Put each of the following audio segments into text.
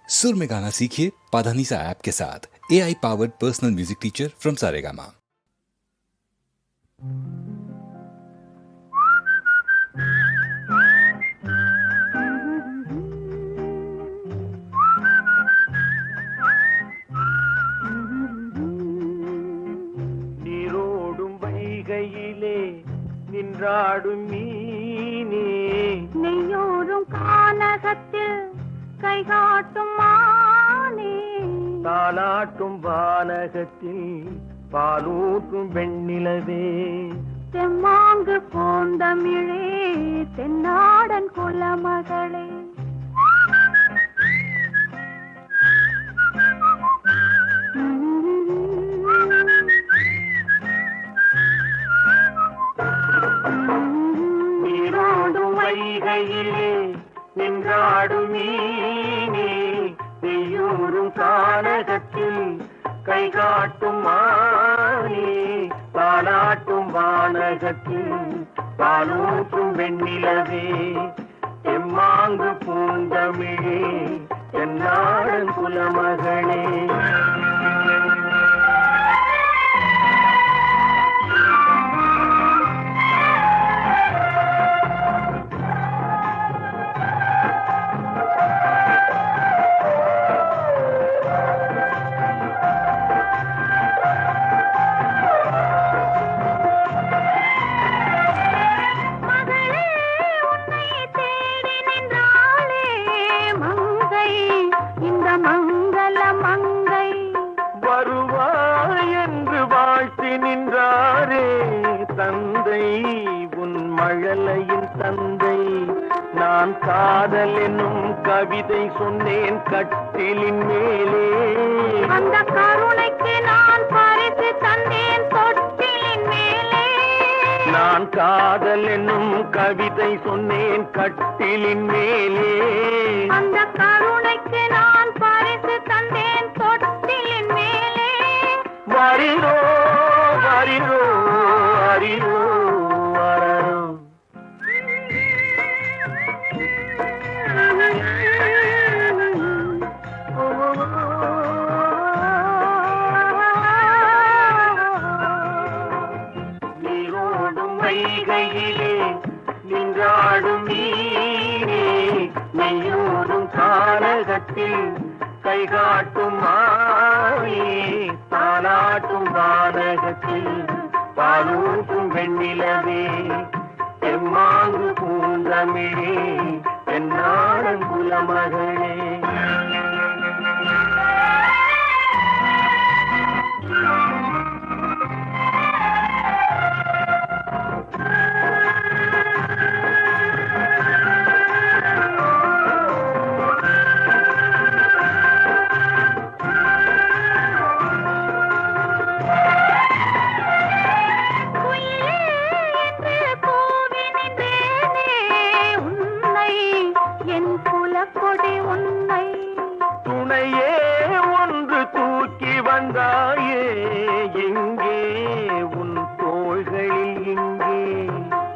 सुर में गाना सीखिए पाधानीसा ऐप के साथ। AI powered personal music teacher from Saregama. நீரோடும் வைகையிலே நின்றாடும் மீனே, நெய்யோரும் கானகத்தில் கைகாட்டும் மானே, தாலாட்டும் வானகத்தில் பாலூட்டும் வெண்ணிலவே, தெம்மாங்கு பூந்தமிழே தென்னாடன் குலமகளே, நீரோடும் வைகையிலே நின்றாடும் மீனே, நெய்யூரும் கானகத்தில் கைகாட்டும் மானே, தாலாட்டும் வானகத்தில் பாலூட்டும் வெண்ணிலவே, தெம்மாங்கு பூந்தமிழே தென்னாடன் குலமகளே. தந்தை உன் மழலையின் தந்தை, நான் காதல் என்னும் கவிதை சொன்னேன் கட்டிலின் மேலே, அந்த கருணைக்கு நான் பரிசு தந்தேன் தொட்டிலின் மேலே, நான் காதல் என்னும் கவிதை சொன்னேன் கட்டிலின் மேலே, அந்த கருணைக்கு நான் பரிசு தந்தேன் தொட்டிலின் மேலே, வரிரோ வரிரோ அரிரோ வரரோ. நீரோடும் வைகையிலே நின்றாடும் மீனே, நெய்யூரும் கானகத்தில் கைகாட்டும் மானே, தாலாட்டும் வானகத்தில் பாலூட்டும் வெண்ணிலவே, தெம்மாங்கு பூந்தமிழே தென்னாடன் குலமகளே. துணையே ஒன்று தூக்கி வந்தாயே, எங்கே உன் தோள்களில் இங்கே,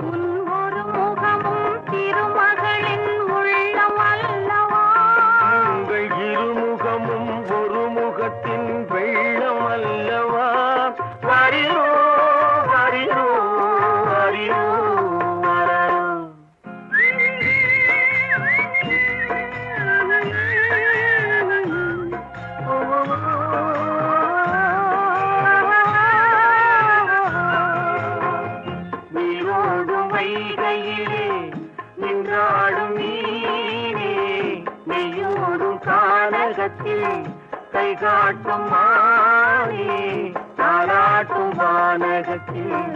உன் ஒரு முகமும் திருமகளின் உள்ளம் அல்லவா, உங்கள் இருமுகமும் ஒரு முகத்தின் வெள்ளம் அல்லவா, வரிரோ வரிரோ வரிரோ வரரோ. நீரோடும் வைகையிலே நின்றாடும் மீனே, நெய்யோடும் கானகத்தில் கைகாட்டும் மானே, தாலாட்டும் வானகத்தில்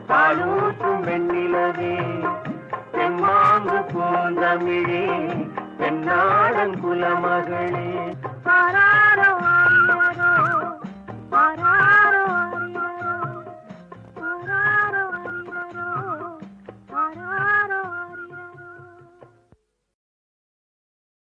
பாலூட்டும் வெண்ணிலவே, தெம்மாங்கு பூந்தமிழே தென்னாடன் குலமகளே. ஆராரோ